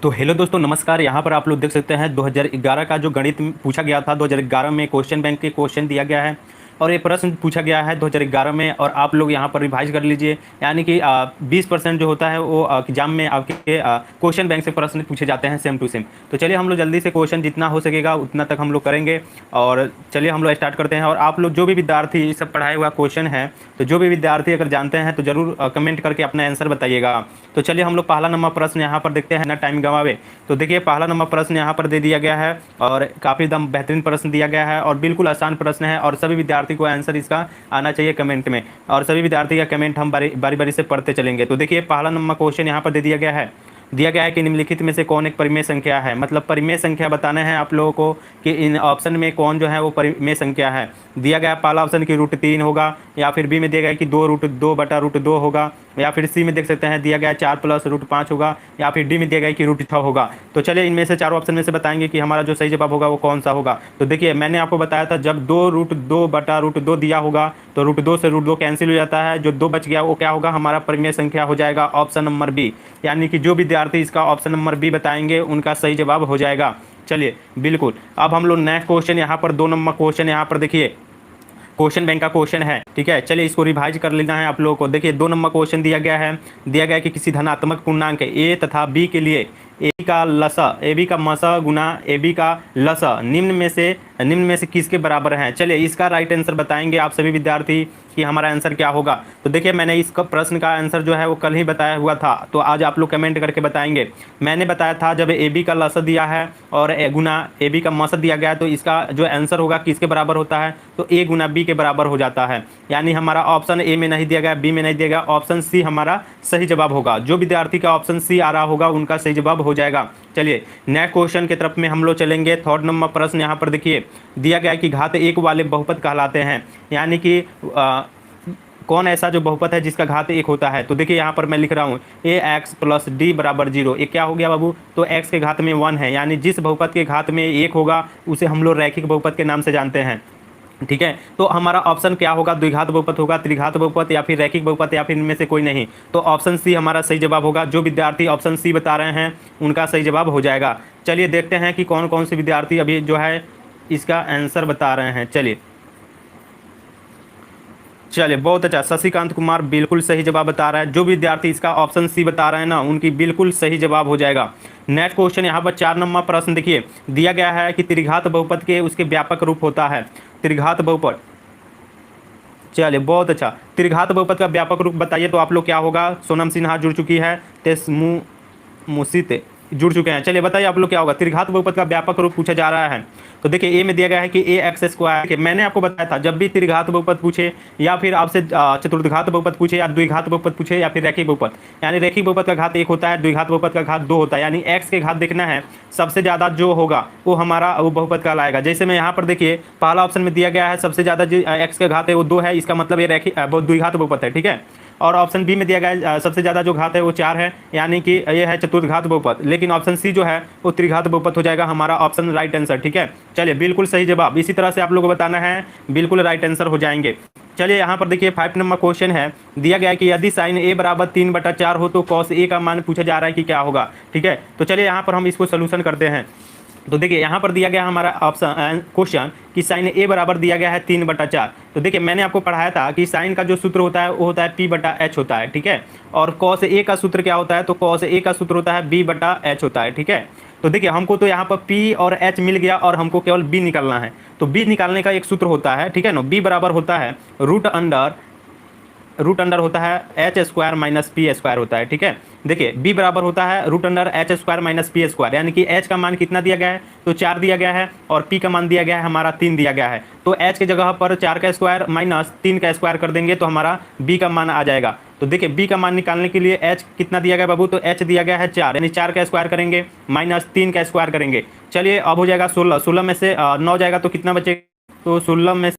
तो हेलो दोस्तों, नमस्कार। यहाँ पर आप लोग देख सकते हैं 2011 का जो गणित पूछा गया था। 2011 में क्वेश्चन बैंक के क्वेश्चन दिया गया है और ये प्रश्न पूछा गया है 2011 में, और आप लोग यहाँ पर रिवाइज कर लीजिए। यानी कि 20% जो होता है वो एग्जाम में आपके क्वेश्चन बैंक से प्रश्न पूछे जाते हैं सेम टू सेम। तो चलिए हम लोग जल्दी से क्वेश्चन जितना हो सकेगा उतना तक हम लोग करेंगे, और चलिए हम लोग स्टार्ट करते हैं। और आप लोग जो भी विद्यार्थी ये सब पढ़ाया हुआ क्वेश्चन है, तो जो भी विद्यार्थी अगर जानते हैं तो जरूर कमेंट करके अपना आंसर बताइएगा। तो चलिए हम लोग पहला नंबर प्रश्न यहाँ पर देखते हैं, ना टाइम गवावे। तो देखिए पहला नंबर प्रश्न यहाँ पर दे दिया गया है और काफ़ी एकदम बेहतरीन प्रश्न दिया गया है और बिल्कुल आसान प्रश्न है, और सभी विद्यार्थी को आंसर इसका आना चाहिए कमेंट में, और सभी विद्यार्थी का कमेंट हम बारी बारी से पढ़ते चलेंगे। तो देखिए पहला नंबर क्वेश्चन यहाँ पर दे दिया गया है कि निम्नलिखित में से कौन एक परिमेय संख्या है। मतलब परिमेय संख्या बताना है आप लोगों को कि इन ऑप्शन में कौन जो है वो परिमेय संख्या है। दिया गया है पहला ऑप्शन की √3 होगा, या फिर बी में दिया गया है कि 2√2 होगा, या फिर सी में देख सकते हैं दिया गया है 4 + √5 होगा, या फिर डी में दिया गया है कि √6 होगा। तो चलिए इनमें से चारों ऑप्शन में से बताएंगे कि हमारा जो सही जवाब होगा वो कौन सा होगा। तो देखिए मैंने आपको बताया था जब 2√2 दिया होगा तो √2 से √2 कैंसिल हो जाता है, जो 2 बच गया वो क्या होगा, हमारा परिमेय संख्या हो जाएगा ऑप्शन नंबर बी। यानी कि जो विद्यार्थी इसका ऑप्शन नंबर बी बताएंगे उनका सही जवाब हो जाएगा। चलिए बिल्कुल, अब हम लोग नेक्स्ट क्वेश्चन यहाँ पर 2 नंबर क्वेश्चन यहाँ पर देखिए क्वेश्चन बैंक का क्वेश्चन है। ठीक है, चलिए इसको रिवाइज कर लेना है आप लोगों को। देखिए 2 नंबर क्वेश्चन दिया गया है कि किसी धनात्मक पूर्णांक ए तथा बी के लिए ए का लसा ए बी का मसा गुना ए बी का लसा निम्न में से किसके बराबर है। चलिए इसका राइट आंसर बताएंगे आप सभी विद्यार्थी कि हमारा आंसर क्या होगा। तो देखिए मैंने इसका प्रश्न का आंसर जो है वो कल ही बताया हुआ था, तो आज आप लोग कमेंट करके बताएंगे। मैंने बताया था जब ए बी का लसा दिया है और गुना ए बी का मसा दिया गया है तो इसका जो आंसर होगा किसके बराबर होता है, तो ए गुना बी के बराबर हो जाता है। यानी हमारा ऑप्शन ए में नहीं दिया गया, बी में नहीं दिया गया, ऑप्शन सी हमारा सही जवाब होगा। जो विद्यार्थी का ऑप्शन सी आ रहा होगा उनका सही जवाब हो जाएगा। चलिए नेक्स्ट क्वेश्चन की तरफ में हम लोग चलेंगे। थर्ड नंबर प्रश्न यहाँ पर देखिए दिया गया है कि घात 1 वाले बहुपद कहलाते हैं। यानी कि कौन ऐसा जो बहुपद है जिसका घात 1 होता है। तो देखिए यहाँ पर मैं लिख रहा हूँ ax + d = 0। ये क्या हो गया बाबू, तो x के घात में 1 है, यानी जिस बहुपद के घात में 1 होगा उसे हम लोग रैखिक बहुपद के नाम से जानते हैं। ठीक है, तो हमारा ऑप्शन क्या होगा, द्विघात बहुपद होगा, त्रिघात बहुपद, या फिर रैखिक बहुपद, या फिर इनमें से कोई नहीं। तो ऑप्शन सी हमारा सही जवाब होगा। जो विद्यार्थी ऑप्शन सी बता रहे हैं उनका सही जवाब हो जाएगा। चलिए देखते हैं कि कौन कौन से विद्यार्थी अभी जो है इसका आंसर बता रहे हैं। चलिए बहुत अच्छा, शशिकांत कुमार बिल्कुल सही जवाब बता रहा है। जो विद्यार्थी इसका ऑप्शन सी बता रहे हैं ना उनकी बिल्कुल सही जवाब हो जाएगा। नेक्स्ट क्वेश्चन यहाँ पर 4 नंबर प्रश्न देखिए दिया गया है कि त्रिघात बहुपद के उसके व्यापक रूप होता है। त्रिघात बहुपद, चलिए बहुत अच्छा, त्रिघात बहुपद का व्यापक रूप बताइए। तो आप लोग क्या होगा, सोनम सिन्हा जुड़ चुकी है, मुसीते जुड़ चुके हैं। चलिए बताइए आप लोग क्या होगा, त्रिघात बहुपद का व्यापक रूप पूछा जा रहा है। तो देखिए ए में दिया गया है कि ax²। मैंने आपको बताया था जब भी त्रिघात बहुपद पूछे या फिर आपसे चतुर्घात बहुपद पूछे या द्विघात बहुपद पूछे या फिर रैखिक बहुपद, यानी रैखिक बहुपद का घात 1 होता है, द्विघात बहुपद का घात 2 होता है, यानी x के घात देखना है, सबसे ज़्यादा जो होगा वो हमारा वो बहुपद कहलाएगा। जैसे मैं यहाँ पर देखिए पहला ऑप्शन में दिया गया है सबसे ज़्यादा जो x के घात है वो 2 है, इसका मतलब ये रैखिक द्विघात बहुपद है। ठीक है, और ऑप्शन बी में दिया गया है सबसे ज़्यादा जो घात है वो 4 है, यानी कि ये है चतुर्घात बहुपद। लेकिन ऑप्शन सी जो है वो त्रिघात बहुपद हो जाएगा हमारा ऑप्शन राइट आंसर। ठीक है, चलिए बिल्कुल सही जवाब। इसी तरह से आप लोगों को बताना है, बिल्कुल राइट आंसर हो जाएंगे। चलिए यहाँ पर देखिए 5 नंबर क्वेश्चन है दिया गया है कि यदि साइन a = 3/4 हो तो कॉस a का मान पूछा जा रहा है कि क्या होगा। ठीक है, तो चलिए यहाँ पर हम इसको सोल्यूशन करते हैं। तो देखिए यहाँ पर दिया गया हमारा ऑप्शन क्वेश्चन कि साइन a बराबर दिया गया है 3/4। तो देखिए मैंने आपको पढ़ाया था कि साइन का जो सूत्र होता है वो होता है p/h होता है। ठीक है, और कॉस a का सूत्र क्या होता है, तो कॉस a का सूत्र होता है b/h होता है। ठीक है, तो देखिए हमको तो यहाँ पर p और h मिल गया और हमको केवल b निकालना है। तो b निकालने का एक सूत्र होता है, ठीक है ना, b बराबर होता है रूट अंडर होता है h² - p² होता है। ठीक है, देखिए b बराबर होता है h² - p², यानी कि h का मान कितना दिया गया है, तो 4 दिया गया है, और p का मान दिया गया है हमारा 3 दिया गया है। तो h की जगह पर 4 का स्क्वायर माइनस 3 का स्क्वायर कर देंगे तो हमारा b का मान आ जाएगा। तो देखिए b का मान निकालने के लिए h कितना दिया गया बाबू, तो h दिया गया है 4, यानी 4 का स्क्वायर करेंगे माइनस 3 का स्क्वायर करेंगे। चलिए अब हो जाएगा 16, 16 में से 9 जाएगा तो कितना बचेगा, तो 16 में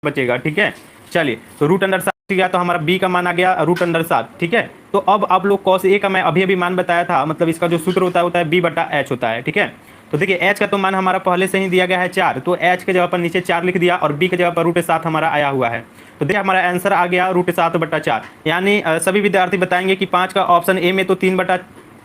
बचेगा। ठीक है, चलिए तो √7 गया तो हमारा b का मान आ गया √7। ठीक है, तो अब आप लोग cos a का मैं अभी मान बताया था, मतलब इसका जो सूत्र होता है b/h होता है। ठीक है, तो देखिए h का तो मान हमारा पहले से ही दिया गया है 4, तो h के जगह पर नीचे 4 लिख दिया और b के जगह पर √7 हमारा आया हुआ है। तो देखिए हमारा आंसर आ गया √7/4। यानी सभी विद्यार्थी बताएंगे कि 5 का ऑप्शन ए में तो 3/4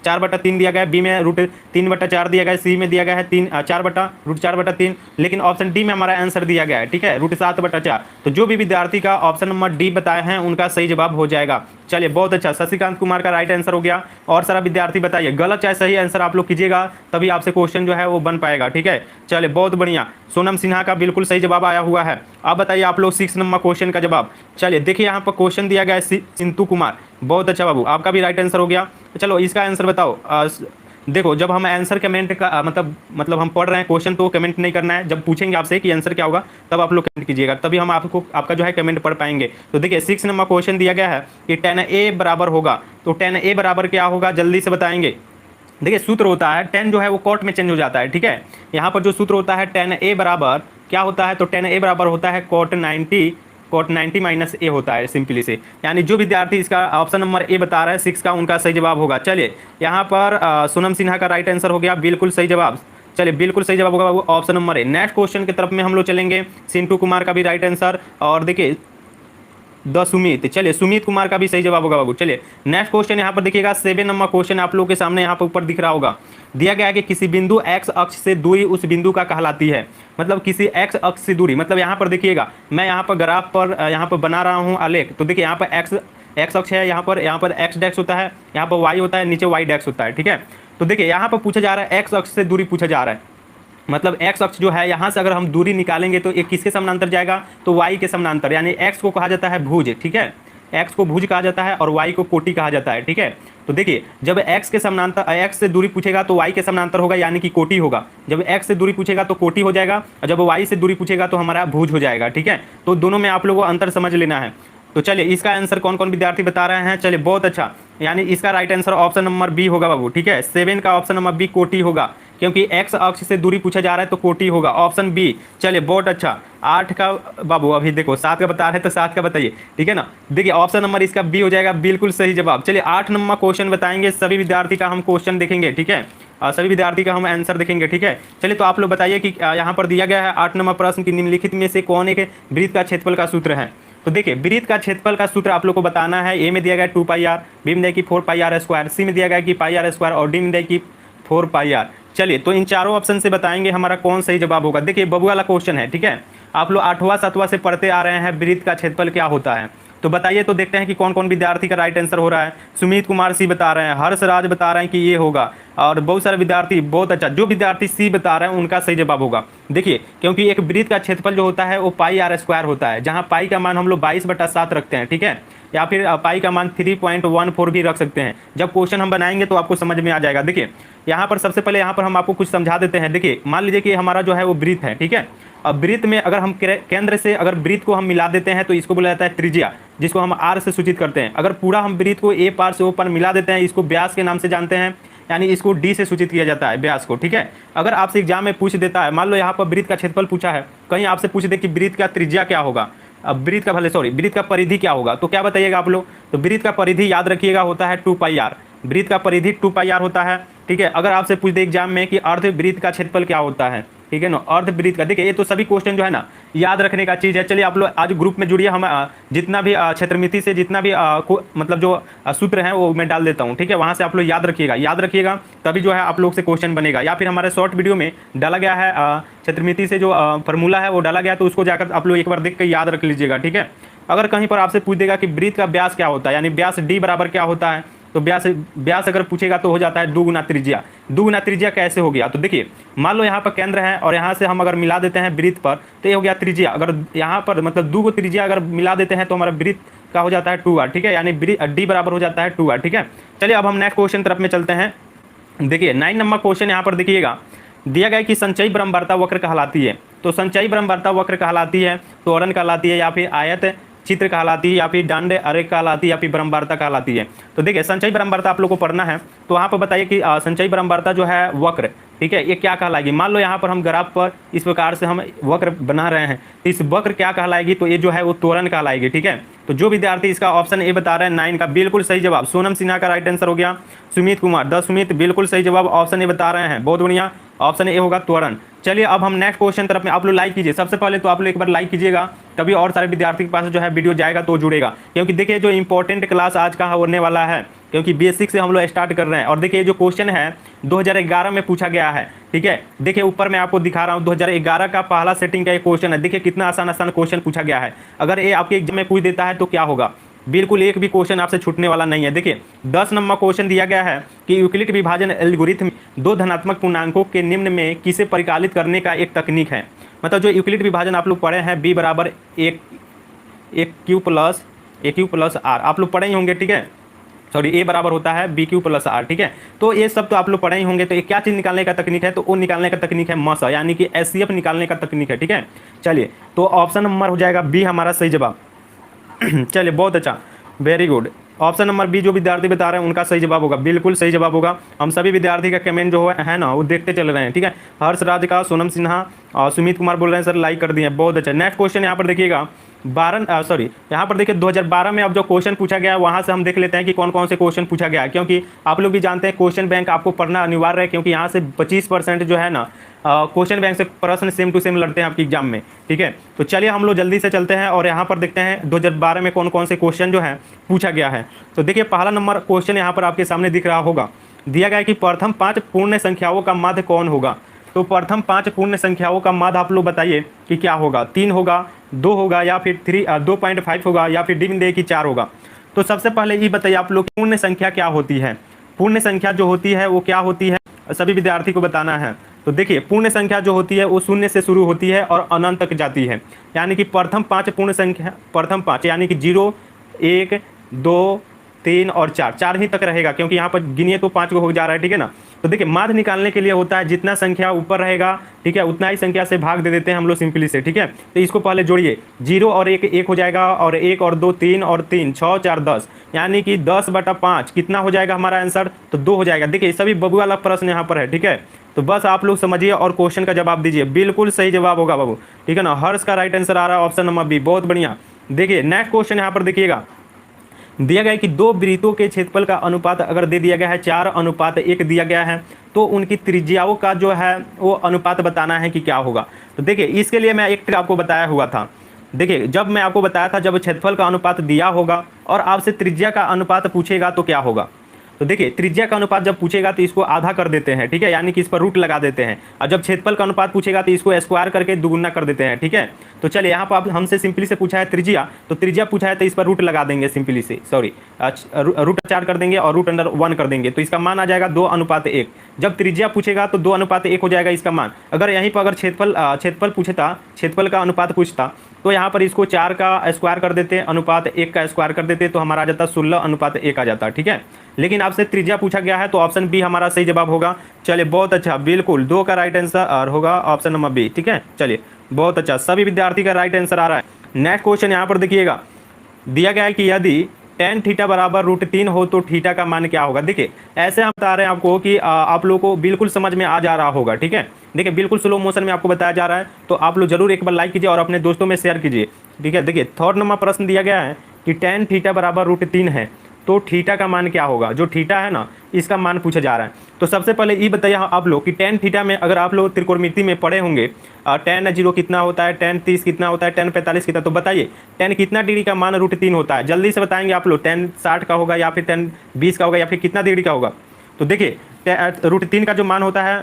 4/3 दिया गया है, बी में √3/4 दिया गया है, सी में दिया गया है 4/√4/3, लेकिन ऑप्शन डी में हमारा आंसर दिया गया है, ठीक है, √7/4। तो जो भी विद्यार्थी का ऑप्शन नंबर डी बताए हैं उनका सही जवाब हो जाएगा। चलिए बहुत अच्छा, शशिकांत कुमार का राइट आंसर हो गया। और सारा विद्यार्थी बताइए, गलत चाहे सही आंसर आप लोग कीजिएगा, तभी आपसे क्वेश्चन जो है वो बन पाएगा, ठीक है। चलिए बहुत बढ़िया, सोनम सिन्हा का बिल्कुल सही जवाब आया हुआ है। अब बताइए आप लोग 6 नंबर क्वेश्चन का जवाब। चलिए देखिए यहाँ पर क्वेश्चन दिया गया है सिंतु कुमार, बहुत अच्छा बाबू, आपका भी राइट आंसर हो गया। चलो इसका आंसर बताओ। देखो जब हम आंसर कमेंट का मतलब हम पढ़ रहे हैं क्वेश्चन, तो कमेंट नहीं करना है। जब पूछेंगे आपसे कि आंसर क्या होगा तब आप लोग कमेंट कीजिएगा, तभी हम आपका जो है कमेंट पढ़ पाएंगे। तो देखिए 6 नंबर क्वेश्चन दिया गया है कि tan a बराबर होगा, तो tan a बराबर क्या होगा जल्दी से बताएंगे। देखिए सूत्र होता है, tan जो है वो कॉट में चेंज हो जाता है, ठीक है। यहाँ पर जो सूत्र होता है tan a बराबर क्या होता है, तो tan a बराबर होता है cot 90 माइनस ए होता है सिंपली से। यानी जो विद्यार्थी इसका ऑप्शन नंबर ए बता रहा है 6 का, उनका सही जवाब होगा। चलिए यहाँ पर सोनम सिन्हा का राइट आंसर हो गया, बिल्कुल सही जवाब। चलिए बिल्कुल सही जवाब होगा वो option number A. Next question की तरफ में हम लोग चलेंगे। सिंटू कुमार का भी राइट आंसर, और देखिए सुमित, चलिए सुमित कुमार का भी सही जवाब होगा बाबू। चलिए नेक्स्ट क्वेश्चन यहाँ पर देखिएगा 7 नंबर क्वेश्चन आप लोगों के सामने यहाँ पर ऊपर दिख रहा होगा। दिया गया है कि किसी बिंदु एक्स अक्ष से दूरी उस बिंदु का कहलाती है। मतलब किसी एक्स अक्ष से दूरी, मतलब यहाँ पर देखिएगा मैं यहाँ पर ग्राफ पर यहाँ पर बना रहा हूँ आलेख। तो देखिए यहाँ पर एक्स अक्ष है, यहाँ पर एक्स डैक्स होता है, यहाँ पर वाई होता है, नीचे वाई डैक्स होता है, ठीक है। तो देखिए यहाँ पर पूछा जा रहा है एक्स अक्ष से दूरी पूछा जा रहा है। मतलब एक्स अक्ष जो है यहाँ से अगर हम दूरी निकालेंगे तो एक किसके समानांतर जाएगा, तो वाई के समानांतर। यानी एक्स को कहा जाता है भुज, ठीक है, एक्स को भुज कहा जाता है और वाई को कोटि कहा जाता है, ठीक है। तो देखिए जब एक्स के समानांतर, एक्स से दूरी पूछेगा तो वाई के समानांतर होगा, यानी कि कोटि होगा। जब एक्स से दूरी पूछेगा तो कोटि हो जाएगा, और जब वाई से दूरी पूछेगा तो हमारा भुज हो जाएगा, ठीक है। तो दोनों में आप लोगों को अंतर समझ लेना है। तो चलिए इसका आंसर कौन कौन विद्यार्थी बता रहे हैं, चलिए बहुत अच्छा। यानी इसका right answer option number B होगा बाबू, ठीक है। 7 का ऑप्शन नंबर बी कोटि होगा, क्योंकि एक्स अक्ष से दूरी पूछा जा रहा है तो कोटि होगा, ऑप्शन बी। चलिए बहुत अच्छा। 8 का बाबू, अभी देखो 7 का बता रहे हैं तो 7 का बताइए, ठीक है ना। देखिए ऑप्शन नंबर इसका बी हो जाएगा, बिल्कुल सही जवाब। चलिए 8 नंबर क्वेश्चन बताएंगे, सभी विद्यार्थी का हम क्वेश्चन देखेंगे, ठीक है, सभी विद्यार्थी का हम आंसर देखेंगे, ठीक है। चलिए तो आप लोग बताइए कि यहाँ पर दिया गया है 8 नंबर प्रश्न की निम्नलिखित में से कौन एक वृत्त का क्षेत्रफल का सूत्र है। तो देखिए वृत्त का क्षेत्रफल का सूत्र आप लोग को बताना है। ए में दिया गया 2πr, बी में दिया कि 4πr², सी में दिया गया कि πr² और डी में दिया कि 4πr। चलिए तो इन चारों ऑप्शन से बताएंगे हमारा कौन सही जवाब होगा। देखिए बबू वाला क्वेश्चन है, ठीक है। आप लोग 8वां 7वां से पढ़ते आ रहे हैं वृत्त का क्षेत्रफल क्या होता है। तो बताइए, तो देखते हैं कि कौन कौन विद्यार्थी का राइट आंसर हो रहा है। सुमित कुमार सी बता रहे हैं, हर्ष राज बता रहे हैं कि ये होगा, और बहुत सारे विद्यार्थी, बहुत अच्छा, जो विद्यार्थी सी बता रहे हैं उनका सही जवाब होगा। देखिए क्योंकि एक वृत्त का क्षेत्रफल जो होता है वो πr² होता है, जहाँ पाई का मान हम लोग 22/7 रखते हैं, ठीक है, या फिर पाई का मान 3.14 भी रख सकते हैं। जब क्वेश्चन हम बनाएंगे तो आपको समझ में आ जाएगा। देखिए यहाँ पर सबसे पहले यहाँ पर हम आपको कुछ समझा देते हैं। देखिए मान लीजिए कि हमारा जो है वो वृत्त है, ठीक है। अब वृत्त में अगर हम केंद्र से अगर वृत्त को हम मिला देते हैं तो इसको बोला जाता है त्रिज्या, जिसको हम आर से सूचित करते हैं। अगर पूरा हम वृत्त को ए पार से ओ पार मिला देते हैं, इसको व्यास के नाम से जानते हैं, यानी इसको डी से सूचित किया जाता है, व्यास को, ठीक है। अगर आपसे एग्जाम में पूछ देता है, मान लो यहाँ पर वृत्त का क्षेत्रफल पूछा है, कहीं आपसे पूछ दे कि वृत्त का त्रिज्या क्या होगा, अब वृत्त का वृत्त का परिधि क्या होगा, तो क्या बताइएगा आप लोग। तो वृत्त का परिधि याद रखिएगा होता है 2πr, वृत्त का परिधि 2πr होता है, ठीक है। अगर आपसे पूछ दे एग्जाम में कि अर्ध वृत्त का क्षेत्रफल क्या होता है, ठीक है ना, अर्ध वृत्त का, देखिए ये तो सभी क्वेश्चन जो है ना याद रखने का चीज़ है। चलिए आप लोग आज ग्रुप में जुड़िए, हम जितना भी क्षेत्रमिति से जितना भी मतलब जो सूत्र हैं वो मैं डाल देता हूँ, ठीक है, वहाँ से आप लोग याद रखिएगा, तभी जो है आप लोग से क्वेश्चन बनेगा। या फिर हमारे शॉर्ट वीडियो में डाला गया है क्षेत्रमिति से जो फार्मूला है वो डाला गया, तो उसको जाकर आप लोग एक बार देख कर याद रख लीजिएगा, ठीक है। अगर कहीं पर आपसे पूछ देगा कि वृत्त का व्यास क्या होता है, यानी व्यास डी बराबर क्या होता है, तो व्यास अगर पूछेगा तो हो जाता है 2 गुना त्रिज्या। 2 गुना त्रिज्या कैसे हो गया, तो देखिए मान लो यहाँ पर केंद्र है और यहाँ से हम अगर मिला देते हैं वृत्त पर, तो ये हो गया त्रिज्या। अगर यहाँ पर मतलब 2 को त्रिज्या अगर मिला देते हैं तो हमारा वृत्त का हो जाता है 2r, ठीक है, यानी डी बराबर हो जाता है 2r, ठीक है। चलिए अब हम नेक्स्ट क्वेश्चन तरफ में चलते हैं। देखिए 9 नंबर क्वेश्चन यहाँ पर देखिएगा, दिया गया कि संचयी ब्रह्मवार्ता वक्र कहलाती है। तो संचयी ब्रह्मवार्ता वक्र कहलाती है, त्वरण कहलाती है, या फिर आयत चित्र कहलाती है, या फिर दंड आरेख कहलाती है, या फिर ब्रह्मवार्ता कहलाती है। तो देखिए संचयी ब्रह्मवार्ता आप लोग को पढ़ना है, तो वहाँ पर बताइए कि संचयी ब्रह्मवार्ता जो है वक्र, ठीक है, ये क्या कहलाएगी। मान लो यहाँ पर हम ग्राफ पर इस प्रकार से हम वक्र बना रहे हैं, तो इस वक्र क्या कहलाएगी, तो ये जो है वो त्वरण कहलाएगी, ठीक है। तो जो विद्यार्थी इसका ऑप्शन ए बता रहे हैं 9 का बिल्कुल सही जवाब। सोनम सिन्हा का राइट आंसर हो गया। सुमित कुमार सुमित बिल्कुल सही जवाब, ऑप्शन ए बता रहे हैं, बहुत बढ़िया, ऑप्शन ए होगा त्वरण। चलिए अब हम नेक्स्ट क्वेश्चन तरफ में, आप लोग लाइक कीजिए, सबसे पहले तो आप लोग एक बार लाइक कीजिएगा तभी और सारे विद्यार्थी के पास जो है वीडियो जाएगा तो जुड़ेगा। क्योंकि देखिए जो इंपॉर्टेंट क्लास आज का होने वाला है, क्योंकि बेसिक से हम लोग स्टार्ट कर रहे हैं। और देखिए जो क्वेश्चन है 2011 में पूछा गया है, ठीक है। देखिए ऊपर मैं आपको दिखा रहा हूँ 2011 का पहला सेटिंग का एक क्वेश्चन है। देखिए कितना आसान आसान क्वेश्चन पूछा गया है। अगर ये आपके एग्जाम में पूछ देता है तो क्या होगा, बिल्कुल एक भी क्वेश्चन आपसे छूटने वाला नहीं है। देखिए 10 नंबर क्वेश्चन दिया गया है कि यूक्लिड विभाजन एल्गोरिथम दो धनात्मक पूर्णांकों के निम्न में किसे परिकलित करने का एक तकनीक है। मतलब जो यूक्लिड विभाजन आप लोग पढ़े हैं, बी बराबर एक क्यू प्लस आर आप लोग पढ़े ही होंगे, ठीक है। सॉरी, ए बराबर होता है बी क्यू प्लस आर, ठीक है। तो ये सब तो आप लोग पढ़े ही होंगे। तो ये क्या चीज़ निकालने का तकनीक है, तो वो निकालने का तकनीक है मस, यानी कि एचसीएफ निकालने का तकनीक है, ठीक है। चलिए तो ऑप्शन नंबर हो जाएगा बी हमारा सही जवाब। चलिए बहुत अच्छा, very good. Option number B जो विद्यार्थी बता रहे हैं उनका सही जवाब होगा, बिल्कुल सही जवाब होगा। हम सभी विद्यार्थी का कमेंट जो है ना वो देखते चल रहे हैं, ठीक है। हर्ष राज का, सोनम सिन्हा और सुमित कुमार बोल रहे हैं सर लाइक कर दिए, बहुत अच्छा। नेक्स्ट क्वेश्चन यहाँ पर देखिएगा यहाँ पर देखिए 2012 में अब जो क्वेश्चन पूछा गया है वहाँ से हम देख लेते हैं कि कौन कौन से क्वेश्चन पूछा गया है। क्योंकि आप लोग भी जानते हैं क्वेश्चन बैंक आपको पढ़ना अनिवार्य है, क्योंकि यहाँ से 25% जो है ना क्वेश्चन बैंक से प्रश्न सेम टू सेम लड़ते हैं आपके एग्जाम में, ठीक है। तो चलिए हम लोग जल्दी से चलते हैं और यहाँ पर देखते हैं 2012 में कौन कौन से क्वेश्चन जो है पूछा गया है। तो देखिए पहला नंबर क्वेश्चन यहाँ पर आपके सामने दिख रहा होगा, दिया गया है कि प्रथम 5 पूर्ण संख्याओं का माध्य कौन होगा। तो प्रथम 5 पूर्ण संख्याओं का माध्य आप लोग बताइए कि क्या होगा, 3 होगा, 2 होगा, या फिर 2.5 होगा, या फिर डी में कि 4 होगा। तो सबसे पहले ये बताइए आप लोग पूर्ण संख्या क्या होती है। पूर्ण संख्या जो होती है वो क्या होती है, सभी विद्यार्थी को बताना है। तो देखिए पूर्ण संख्या जो होती है वो शून्य से शुरू होती है और अनंत तक जाती है। यानी कि प्रथम 5 पूर्ण संख्या, प्रथम 5 यानी कि 0, 1, 2, 3 और 4 ही तक रहेगा, क्योंकि यहाँ पर गिनिए तो 5 को हो जा रहा है, ठीक है ना। तो देखिए माध्य निकालने के लिए होता है जितना संख्या ऊपर रहेगा, ठीक है, उतना ही संख्या से भाग दे देते हैं हम लोग सिंपली से, ठीक है। तो इसको पहले जोड़िए, 0 और 1 हो जाएगा, और 1 और 2 3 और 3 6 4 10, यानी कि 10/5 कितना हो जाएगा हमारा आंसर, तो 2 हो जाएगा। देखिए सभी बबू वाला प्रश्न यहाँ पर है, ठीक है। तो बस आप लोग समझिए और क्वेश्चन का जवाब दीजिए, बिल्कुल सही जवाब होगा बाबू, ठीक है ना। हर्ष का राइट आंसर आ रहा है ऑप्शन नंबर बी, बहुत बढ़िया। देखिए नेक्स्ट क्वेश्चन यहाँ पर देखिएगा, दिया गया है कि दो वृत्तों के क्षेत्रफल का अनुपात अगर दे दिया गया है 4:1 दिया गया है, तो उनकी त्रिज्याओं का जो है वो अनुपात बताना है कि क्या होगा। तो देखिए इसके लिए मैं एक ट्रिक आपको बताया हुआ था। देखिए जब मैं आपको बताया था जब क्षेत्रफल का अनुपात दिया होगा और आपसे त्रिज्या का अनुपात पूछेगा तो क्या होगा। तो देखिए त्रिज्या का अनुपात जब पूछेगा तो इसको आधा कर देते हैं, ठीक है, यानी कि इस पर रूट लगा देते हैं। और जब क्षेत्रफल का अनुपात पूछेगा तो इसको स्क्वायर करके दुगुना कर देते हैं, ठीक है। तो चलिए यहाँ पर हमसे सिंपली से पूछा है त्रिज्या, तो त्रिज्या पूछा है तो इस पर रूट लगा देंगे सिंपली से, सॉरी रूट 4 कर देंगे और रूट अंडर 1 कर देंगे, तो इसका मान आ जाएगा 2:1। जब त्रिज्या पूछेगा तो 2:1 हो जाएगा इसका मान। अगर यहीं पर अगर क्षेत्रफल पूछता, क्षेत्रफल का अनुपात पूछता, तो यहाँ पर इसको 4 का स्क्वायर कर देते, अनुपात 1 का स्क्वायर कर देते, तो हमारा आ जाता 16:1 आ जाता, ठीक है। लेकिन आपसे त्रिज्या पूछा गया है तो ऑप्शन बी हमारा सही जवाब होगा। चलिए बहुत अच्छा, बिल्कुल 2 का राइट आंसर होगा ऑप्शन नंबर बी, ठीक है। चलिए बहुत अच्छा, सभी विद्यार्थी का राइट आंसर आ रहा है। नेक्स्ट क्वेश्चन यहाँ पर देखिएगा, दिया गया है कि यदि tan थीटा बराबर √3 हो तो थीटा का मान क्या होगा। देखिए ऐसे हम बता रहे हैं आपको कि आप लोगों को बिल्कुल समझ में आ जा रहा होगा, ठीक है। देखिए बिल्कुल स्लो मोशन में आपको बताया जा रहा है, तो आप लोग जरूर एक बार लाइक कीजिए और अपने दोस्तों में शेयर कीजिए, ठीक है। देखिए थर्ड नंबर प्रश्न दिया गया है कि tan थीटा बराबर √3 है तो थीटा का मान क्या होगा। जो थीटा है ना इसका मान पूछा जा रहा है। तो सबसे पहले ये बताइए आप लोग कि tan थीटा में अगर आप लोग त्रिकोणमिति में पढ़े होंगे, tan 0 कितना होता है, tan 30 कितना होता है, tan 45 कितना, तो बताइए tan कितना डिग्री का मान √3 होता है। जल्दी से बताएंगे आप लोग, tan 60 का होगा या फिर tan 20 का होगा या फिर कितना डिग्री का होगा। तो देखिए √3 का जो मान होता है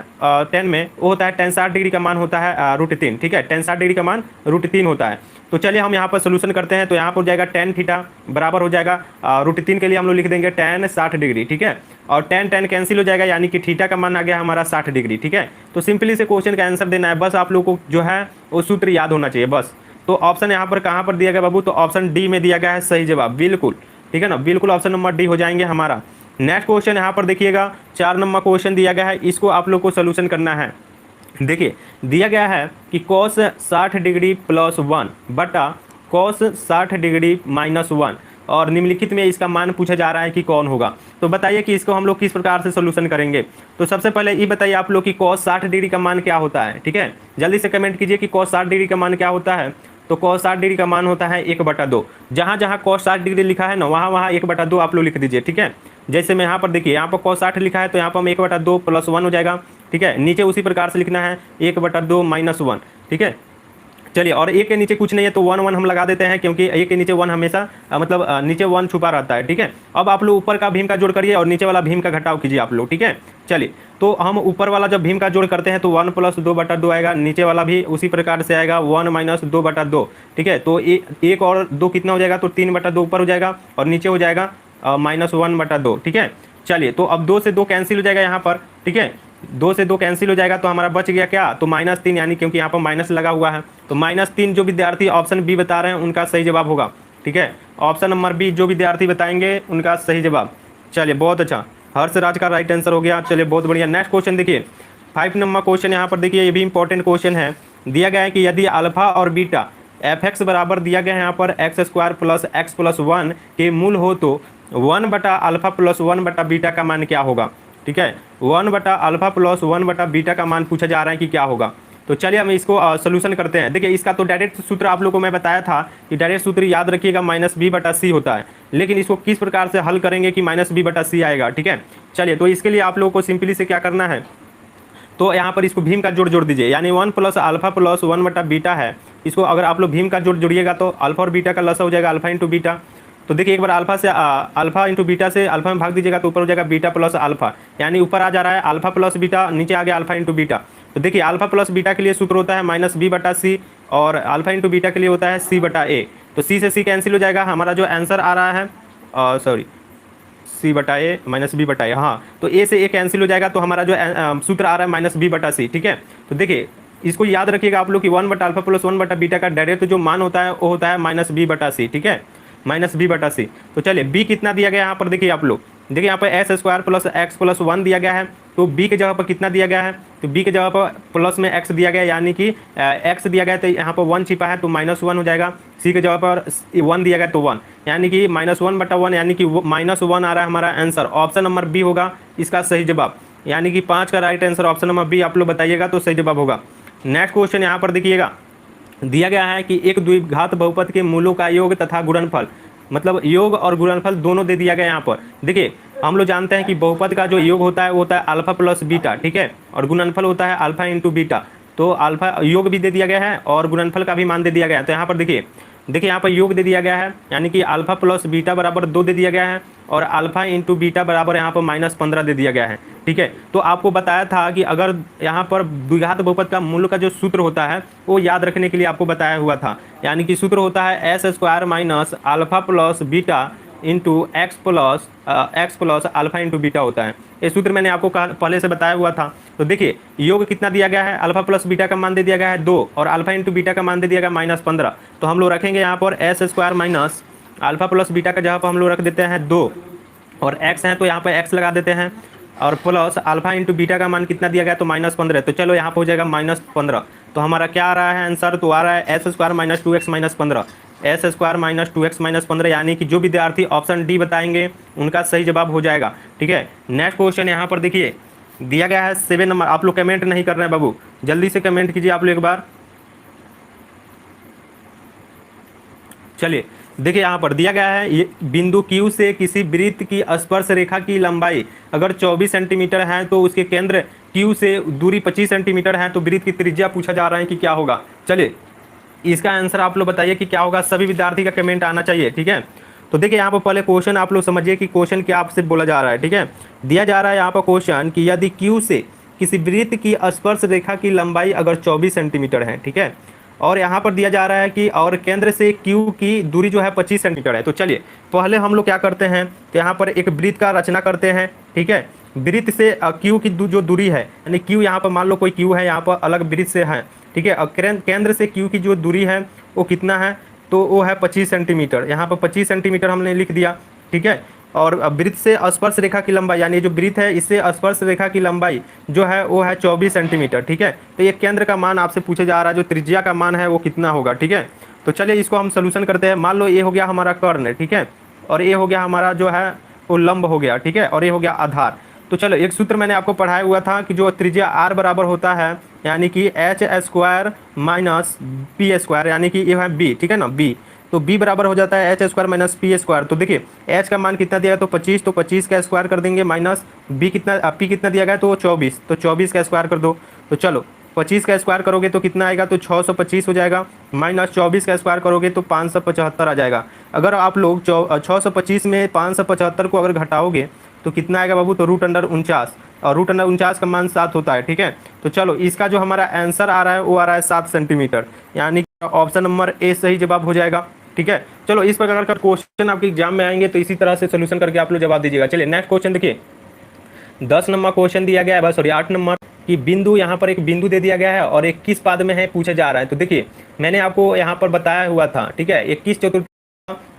tan में वो होता है tan 60 डिग्री का मान होता है √3, ठीक है। tan 60 डिग्री का मान √3 होता है। तो चलिए हम यहाँ पर सोल्यूशन करते हैं। तो यहाँ पर हो जाएगा tan थीटा बराबर हो जाएगा √3 के लिए हम लोग लिख देंगे tan 60 डिग्री, ठीक है। और tan कैंसिल हो जाएगा, यानी कि थीटा का मान आ गया हमारा 60 डिग्री, ठीक है। तो सिंपली से क्वेश्चन का आंसर देना है, बस आप लोग को जो है वो सूत्र याद होना चाहिए बस। तो ऑप्शन यहाँ पर कहाँ पर दिया गया बाबू, तो ऑप्शन डी में दिया गया है सही जवाब, बिल्कुल, ठीक है ना, बिल्कुल ऑप्शन नंबर डी हो जाएंगे हमारा। नेक्स्ट क्वेश्चन यहाँ पर देखिएगा 4 नंबर क्वेश्चन दिया गया है, इसको आप लोग को सोल्यूशन करना है। देखिए दिया गया है कि cos 60 डिग्री +1 बटा cos 60 डिग्री -1, और निम्नलिखित में इसका मान पूछा जा रहा है कि कौन होगा। तो बताइए कि इसको हम लोग किस प्रकार से सोल्यूशन करेंगे। तो सबसे पहले ये बताइए आप लोग कि cos 60 डिग्री का मान क्या होता है, ठीक है। जल्दी से कमेंट कीजिए कि cos 60 डिग्री का मान क्या होता है। तो cos 60 डिग्री का मान होता है 1/2। जहाँ जहाँ cos 60 डिग्री लिखा है ना वहाँ 1/2 आप लोग लिख दीजिए, ठीक है। जैसे मैं यहाँ पर देखिए यहाँ पर cos 60 लिखा है तो यहाँ पर हम 1/2 +1 हो जाएगा, ठीक है। नीचे उसी प्रकार से लिखना है 1/2 -1, ठीक है। चलिए, और ए के नीचे कुछ नहीं है तो 1 1 हम लगा देते हैं, क्योंकि ए के नीचे 1 हमेशा मतलब नीचे 1 छुपा रहता है, ठीक है। अब आप लोग ऊपर का भीम का जोड़ करिए और नीचे वाला भीम का घटाव कीजिए आप लोग, ठीक है। चलिए, तो हम ऊपर वाला जब भीम का जोड़ करते हैं तो 1 + 2/2 आएगा, नीचे वाला भी उसी प्रकार से आएगा 1 - 2/2, ठीक है। तो एक और 2 कितना हो जाएगा, तो 3/2 ऊपर हो जाएगा और नीचे हो जाएगा -1/2, ठीक है। चलिए, तो अब 2 से 2 कैंसिल हो जाएगा यहाँ पर, ठीक है। 2 से 2 कैंसिल हो जाएगा तो हमारा बच गया क्या, तो -3, यानी क्योंकि यहाँ पर माइनस लगा हुआ है तो -3 जो विद्यार्थी ऑप्शन बी बता रहे हैं उनका सही जवाब होगा, ठीक है। ऑप्शन नंबर बी जो विद्यार्थी बताएंगे उनका सही जवाब। चलिए, बहुत अच्छा, हर्षराज का राइट आंसर हो गया। चलिए, बहुत बढ़िया। नेक्स्ट क्वेश्चन देखिए, 5 नंबर क्वेश्चन यहाँ पर देखिए, ये भी इंपॉर्टेंट क्वेश्चन है। दिया गया है कि यदि अल्फा और बीटा f(x) बराबर दिया गया है यहाँ पर x² + x + 1 के मूल हो तो 1/α + 1/बीटा का मान क्या होगा, ठीक है। 1/α + 1/बीटा का मान पूछा जा रहा है कि क्या होगा। तो चलिए हम इसको सोल्यूशन करते हैं। देखिए, इसका तो डायरेक्ट सूत्र आप लोग को मैं बताया था कि डायरेक्ट सूत्र याद रखिएगा -b/c होता है, लेकिन इसको किस प्रकार से हल करेंगे कि -b/c आएगा, ठीक है। चलिए, तो इसके लिए आप लोगों को सिंपली से क्या करना है, तो यहाँ पर इसको भीम का जोड़ दीजिए, यानी 1 + α + 1/बीटा है। इसको अगर आप लोग भीम का जोड़िएगा तो अल्फा और बीटा का लसा हो जाएगा अल्फा × बीटा। तो देखिए, एक बार अल्फा × बीटा से अल्फा में भाग दीजिएगा तो ऊपर हो जाएगा बीटा + अल्फा, यानी ऊपर आ जा रहा है अल्फा + बीटा, नीचे आ गया अल्फा × बीटा। तो देखिए, अल्फा + बीटा के लिए सूत्र होता है -b/c और अल्फा × बीटा के लिए होता है c/a। तो c से c कैंसिल हो जाएगा, हमारा जो आंसर आ रहा है सॉरी c/a -b/a, हाँ, तो a से a कैंसिल हो जाएगा तो हमारा जो सूत्र आ रहा है -b/c, ठीक है। तो देखिए, इसको याद रखिएगा आप लोग कि 1/α + 1/बीटा का डायरेक्ट जो मान होता है वो होता है -b/c, ठीक है, -b/c। तो चलिए, b कितना दिया गया यहाँ पर देखिए आप लोग, देखिए यहाँ पर s² + x + 1 दिया गया है, तो b के जगह पर कितना दिया गया है, तो b के जगह पर प्लस में x दिया गया है, यानी कि x दिया गया है तो यहाँ पर 1 छिपा है तो -1 हो जाएगा, c के जगह पर 1 दिया गया तो 1, यानी कि -1/1, यानी कि -1 आ रहा है हमारा आंसर। ऑप्शन नंबर बी होगा इसका सही जवाब, यानी कि 5 का right answer option number B आप लोग बताइएगा तो सही जवाब होगा। नेक्स्ट क्वेश्चन यहाँ पर देखिएगा, दिया गया है कि एक द्विघात बहुपद के मूलों का योग तथा गुणनफल, मतलब योग और गुणनफल दोनों दे दिया गया यहाँ पर। देखिए, हम लोग जानते हैं कि बहुपद का जो योग होता है वो होता है अल्फा + बीटा, ठीक है, और गुणनफल होता है अल्फा × बीटा। तो अल्फा योग भी दे दिया गया है और गुणनफल का भी मान दे दिया गया है। तो यहाँ पर देखिए यहाँ पर योग दे दिया गया है, यानी कि अल्फा + बीटा बराबर 2 दे दिया गया है और अल्फा × बीटा बराबर यहाँ पर -15 दे दिया गया है, ठीक है। तो आपको बताया था कि अगर यहाँ पर द्विघात बहुपद का मूल का जो सूत्र होता है वो याद रखने के लिए आपको बताया हुआ था, यानी कि सूत्र होता है s² - α + beta into x + alpha × beta होता है। ये सूत्र मैंने आपको पहले से बताया हुआ था। तो देखिए, योग कितना दिया गया है, अल्फा + बीटा का मान दे दिया गया है 2 और अल्फा × बीटा का मान दे दिया गया -15। तो हम लोग रखेंगे यहाँ पर s² - अल्फा + बीटा का जगह पर हम लोग रख देते हैं 2 और x है तो यहाँ पर x लगा देते हैं और प्लस अल्फा × बीटा का मान कितना दिया गया तो -15। तो चलो यहाँ पर हो जाएगा -15। तो हमारा क्या आ रहा है आंसर, तो आ रहा है s² - 2x - 15, s² - 2x - 15, यानी कि जो विद्यार्थी ऑप्शन डी बताएंगे उनका सही जवाब हो जाएगा, ठीक है। नेक्स्ट क्वेश्चन यहाँ पर देखिए, दिया गया है 7 नंबर। आप लोग कमेंट नहीं कर रहे हैं बाबू, जल्दी से कमेंट कीजिए आप लोग एक बार। चलिए, देखिए यहाँ पर दिया गया है, ये बिंदु Q से किसी वृत्त की स्पर्श रेखा की लंबाई अगर 24 सेंटीमीटर है तो उसके केंद्र Q से दूरी 25 सेंटीमीटर है, तो वृत्त की त्रिज्या पूछा जा रहा है कि क्या होगा। चलिए, इसका आंसर आप लोग बताइए कि क्या होगा, सभी विद्यार्थी का कमेंट आना चाहिए, ठीक है। तो देखिए, यहाँ पर पहले क्वेश्चन आप लोग समझिए कि क्वेश्चन क्या आपसे बोला जा रहा है, ठीक है। दिया जा रहा है यहाँ पर क्वेश्चन कि यदि Q से किसी वृत्त की स्पर्श रेखा की लंबाई अगर 24 सेंटीमीटर है, ठीक है, और यहाँ पर दिया जा रहा है कि और केंद्र से Q की दूरी जो है 25 सेंटीमीटर है। तो चलिए, पहले हम लोग क्या करते हैं, तो यहाँ पर एक वृत्त का रचना करते हैं, ठीक है। वृत्त से Q की जो दूरी है, यानी Q यहाँ पर मान लो कोई Q है यहाँ पर अलग वृत्त से है, ठीक है, और केंद्र से Q की जो दूरी है वो कितना है, तो वो है 25 सेंटीमीटर। यहाँ पर 25 सेंटीमीटर हमने लिख दिया, ठीक है। और वृत्त से स्पर्श रेखा की लंबाई, यानी जो वृत्त है इससे स्पर्श रेखा की लंबाई जो है वो है 24 सेंटीमीटर, ठीक है। तो ये केंद्र का मान आपसे पूछा जा रहा है, जो त्रिज्या का मान है वो कितना होगा, ठीक है। तो चलिए इसको हम सोल्यूशन करते हैं। मान लो ये हो गया हमारा कर्ण, ठीक है, और ये हो गया हमारा जो है वो लंब हो गया, ठीक है, और ये हो गया आधार। तो चलो, एक सूत्र मैंने आपको पढ़ाया हुआ था कि जो त्रिज्या r बराबर होता है, यानी कि h² - p², यानी कि ये है b, ठीक है ना, b। तो b बराबर हो जाता है h² - p²। तो देखिए, h का मान कितना दिया है तो 25, तो 25 का स्क्वायर कर देंगे माइनस b कितना p कितना दिया गया तो 24, तो 24 का स्क्वायर कर दो। तो चलो, 25 का स्क्वायर करोगे तो कितना आएगा, तो 625 हो जाएगा, माइनस 24 का स्क्वायर करोगे तो 575 आ जाएगा। अगर आप लोग 625 में 575 को अगर घटाओगे तो कितना आएगा बाबू, तो √49, और √49 का मान 7 होता है। ठीक है, तो चलो इसका जो हमारा आंसर आ रहा है वो आ रहा है 7 सेंटीमीटर, यानी कि ऑप्शन नंबर ए सही जवाब हो जाएगा। ठीक है, चलो इस प्रकार का क्वेश्चन आपके एग्जाम में आएंगे तो इसी तरह से सोल्यूशन करके आप लोग जवाब दीजिएगा। चलिए नेक्स्ट क्वेश्चन देखिए, 10 नंबर क्वेश्चन दिया गया है, सॉरी 8 नंबर की बिंदु, यहाँ पर एक बिंदु दे दिया गया है और 21 पाद में है पूछा जा रहा है। तो देखिए मैंने आपको यहाँ पर बताया हुआ था, ठीक है, 21 चतुर्थ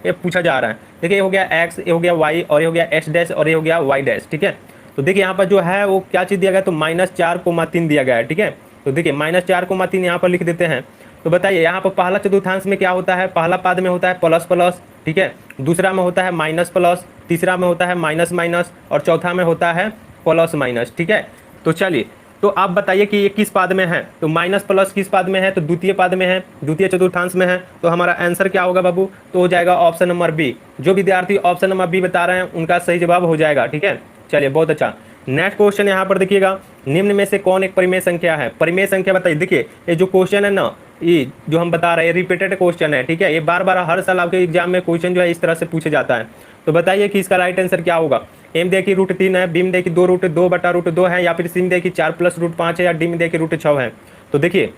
ये पूछा जा रहा है। देखिए ये हो गया x, ये हो गया y, और ये हो गया x डैश, और ये हो गया y डैश। ठीक है, तो देखिए यहाँ पर जो है वो क्या चीज़ दिया गया है, तो -4,3 दिया गया है। ठीक है, तो देखिए -4,3 यहाँ पर लिख देते हैं। तो बताइए यहाँ पर पहला चतुर्थांश में क्या होता है, पहला पाद में होता है प्लस प्लस, ठीक है, दूसरा में होता है माइनस प्लस, तीसरा में होता है माइनस माइनस, और चौथा में होता है प्लस माइनस। ठीक है, तो चलिए तो आप बताइए कि ये किस पाद में है, तो माइनस प्लस किस पाद में है, तो द्वितीय पाद में है, द्वितीय चतुर्थांश में है। तो हमारा आंसर क्या होगा बाबू, तो हो जाएगा ऑप्शन नंबर बी। जो विद्यार्थी ऑप्शन नंबर बी बता रहे हैं उनका सही जवाब हो जाएगा। ठीक है, चलिए बहुत अच्छा। नेक्स्ट क्वेश्चन यहाँ पर देखिएगा, निम्न में से कौन एक परिमेय संख्या है, परिमेय संख्या बताइए। देखिए ये जो क्वेश्चन है ना, ये जो हम बता रहे हैं रिपीटेड क्वेश्चन है। ठीक है, ये बार बार हर साल आपके एग्जाम में क्वेश्चन जो है इस तरह से पूछे जाता है। तो बताइए कि इसका राइट आंसर क्या होगा। एम देखिए √3 है, बी में देखिए 2√2 है, या फिर सी में देखिए 4 + √5 है, या डी में देखिए √6 है। तो देखिए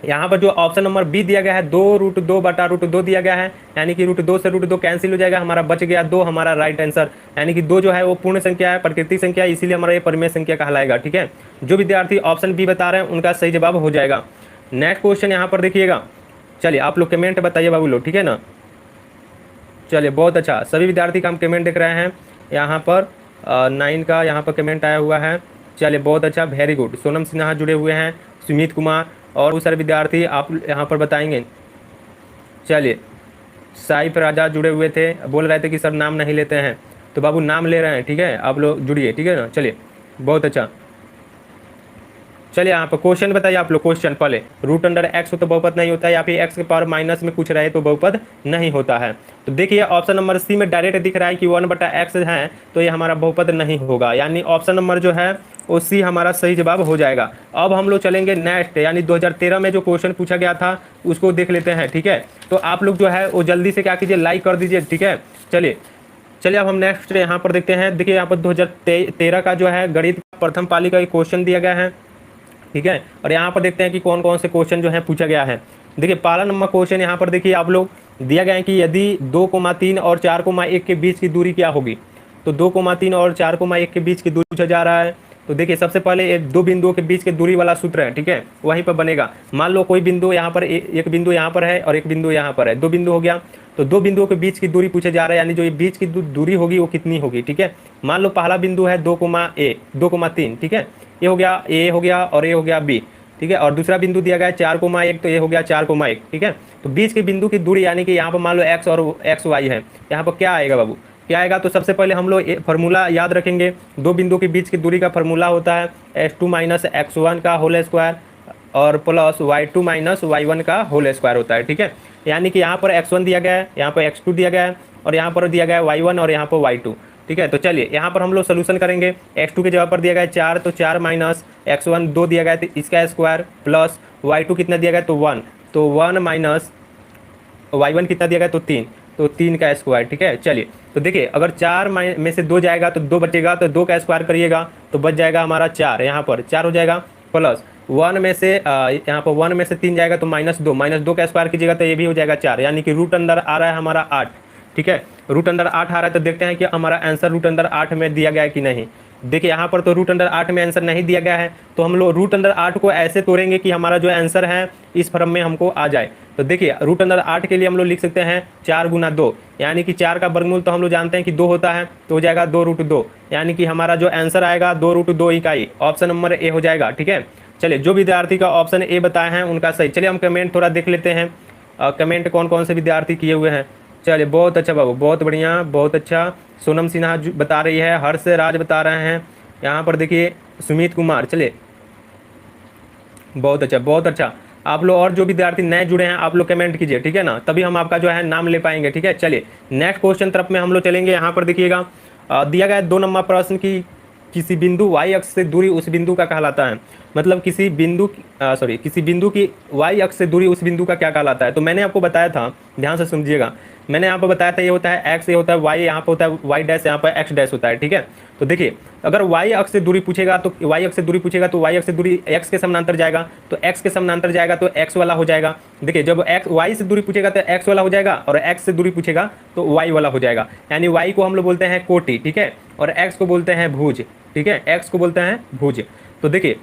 यहाँ पर जो ऑप्शन नंबर बी दिया गया है 2√2 दिया गया है, यानी कि √2 से √2 कैंसिल हो जाएगा, हमारा बच गया 2, हमारा राइट आंसर। यानी कि 2 जो है वो पूर्ण संख्या है, प्राकृतिक संख्या है, इसीलिए हमारा ये परिमेय संख्या कहलाएगा। ठीक है, जो विद्यार्थी ऑप्शन बी बता रहे हैं उनका सही जवाब हो जाएगा। नेक्स्ट क्वेश्चन यहाँ पर देखिएगा, चलिए आप लोग कमेंट बताइए बाबू लोग, ठीक है ना। चलिए बहुत अच्छा, सभी विद्यार्थी का हम कमेंट देख रहे हैं यहाँ पर 9 का यहाँ पर कमेंट आया हुआ है। चलिए बहुत अच्छा, वेरी गुड। सोनम सिन्हा जुड़े हुए हैं, सुमित कुमार और बहुत सारे विद्यार्थी आप यहाँ पर बताएंगे। चलिए साइफ राजा जुड़े हुए थे, बोल रहे थे कि सर नाम नहीं लेते हैं, तो बाबू नाम ले रहे हैं। ठीक है, आप लोग जुड़िए, ठीक है ना। चलिए बहुत अच्छा, चलिए यहाँ पर क्वेश्चन बताइए आप लोग। क्वेश्चन पहले √x हो तो बहुपद नहीं होता है, या फिर x के पावर माइनस में कुछ रहे तो बहुपद नहीं होता है। तो देखिए ऑप्शन नंबर सी में डायरेक्ट दिख रहा है कि 1/x है, तो ये हमारा बहुपद नहीं होगा, यानी ऑप्शन नंबर जो है वो सी हमारा सही जवाब हो जाएगा। अब हम लोग चलेंगे नेक्स्ट, यानी 2013 में जो क्वेश्चन पूछा गया था उसको देख लेते हैं। ठीक है, तो आप लोग जो है वो जल्दी से क्या कीजिए, लाइक कर दीजिए। ठीक है, चलिए अब हम नेक्स्ट यहाँ पर देखते हैं। देखिए यहाँ पर 2013 का जो है गणित प्रथम पाली का एक क्वेश्चन दिया गया है। ठीक है, और यहाँ पर देखते हैं कि कौन कौन से क्वेश्चन जो है पूछा गया है। देखिए पहला नंबर क्वेश्चन यहाँ पर देखिए आप लोग दिया गया है कि यदि 2,3 और 4,1 के बीच की दूरी क्या होगी। तो 2,3 और 4,1 के बीच की दूरी पूछा जा रहा है। तो देखिए सबसे पहले ये दो बिंदुओं के बीच के दूरी वाला सूत्र है। ठीक है, वहीं पर बनेगा। मान लो कोई बिंदु यहाँ पर, एक बिंदु यहाँ पर है और एक बिंदु यहाँ पर है, 2 बिंदु हो गया। तो 2 बिंदुओं के बीच की दूरी पूछे जा रहा है, यानी जो ये बीच की दूरी होगी वो कितनी होगी। ठीक है, मान लो पहला बिंदु है 2,3। ठीक है, ये हो गया ए हो गया और ये हो गया बी। ठीक है, और दूसरा बिंदु दिया गया है 4,1, तो ये हो गया 4,1। ठीक है, तो बीच के बिंदु की दूरी, यानी कि यहाँ पर मान लो x और xy है, यहाँ पर क्या आएगा बाबू, क्या आएगा। तो सबसे पहले हम लोग फार्मूला याद रखेंगे। 2 बिंदु के बीच की दूरी का फार्मूला होता है x2 - x1 का होल स्क्वायर और प्लस y2 - y1 का होल स्क्वायर होता है। ठीक है, यानी कि यहाँ पर x1 दिया गया है, यहाँ पर x2 दिया गया है, और यहाँ पर दिया गया है y1 और यहाँ पर y2। ठीक है, तो चलिए यहाँ पर हम लोग सोल्यूशन करेंगे। x2 के जगह पर दिया गया है 4, तो 4 - x1 2 दिया गया है, तो इसका स्क्वायर प्लस y2 कितना दिया गया है, तो 1, तो 1 माइनस y1 कितना दिया गया है, तो 3, तो 3 का स्क्वायर। ठीक है, चलिए तो देखिए अगर 4 में से 2 जाएगा तो 2 बचेगा, तो 2 का स्क्वायर करिएगा तो बच जाएगा हमारा 4, यहाँ पर 4 हो जाएगा, प्लस 1 में से यहाँ पर 1 में से 3 जाएगा तो -2 का स्क्वायर कीजिएगा तो ये भी हो जाएगा 4, यानी कि रूट अंदर आ रहा है हमारा 8। ठीक है, रूट अंदर 8 आ रहा है, तो देखते हैं कि हमारा आंसर रूट अंदर 8 में दिया गया है कि नहीं। देखिए यहाँ पर तो रूट अंडर 8 में आंसर नहीं दिया गया है, तो हम लोग रूट अंडर 8 को ऐसे तोड़ेंगे कि हमारा जो आंसर है इस फॉर्म में हमको आ जाए। तो देखिए रूट अंडर 8 के लिए हम लोग लिख सकते हैं 4 × 2, यानी कि 4 का वर्गमूल तो हम लोग जानते हैं कि 2 होता है, तो हो जाएगा 2√2, यानी कि हमारा जो आंसर आएगा 2√2 इकाई, ऑप्शन नंबर ए हो जाएगा। ठीक है, चलिए जो विद्यार्थी का ऑप्शन ए बताए हैं उनका सही। चलिए हम कमेंट थोड़ा देख लेते हैं, कमेंट कौन कौन से विद्यार्थी किए हुए हैं। चलिए बहुत अच्छा बाबू, बहुत बढ़िया, बहुत अच्छा। सोनम सिन्हा बता रही है, हर्ष राज बता रहे हैं, यहाँ पर देखिए सुमित कुमार। चलिए बहुत अच्छा, बहुत अच्छा। आप लोग और जो विद्यार्थी नए जुड़े हैं आप लोग कमेंट कीजिए, ठीक है ना, तभी हम आपका जो है नाम ले पाएंगे। ठीक है, चलिए नेक्स्ट क्वेश्चन तरफ में हम लोग चलेंगे। यहाँ पर देखिएगा दिया गया 2 नंबर प्रश्न की किसी बिंदु y अक्ष से दूरी उस बिंदु का कहलाता है। मतलब किसी बिंदु किसी बिंदु की y अक्ष से दूरी उस बिंदु का क्या कहलाता है। तो मैंने आपको बताया था, ध्यान से समझिएगा, मैंने यहाँ पर बताया था ये होता है x, ये होता है y, यहाँ पर होता है y डैश, यहाँ पर x डैश होता है। ठीक है, तो देखिए अगर y अक्ष से दूरी पूछेगा तो y अक्ष से दूरी पूछेगा तो y अक्ष से दूरी x के समानांतर जाएगा, तो x के समानांतर जाएगा तो x वाला हो जाएगा। देखिए जब x y से दूरी पूछेगा तो x वाला हो जाएगा, और x से दूरी पूछेगा तो y वाला हो जाएगा। यानी y को हम लोग बोलते हैं कोटि, ठीक है, और x को बोलते हैं भुज। ठीक है, x को बोलते हैं भुज। तो देखिए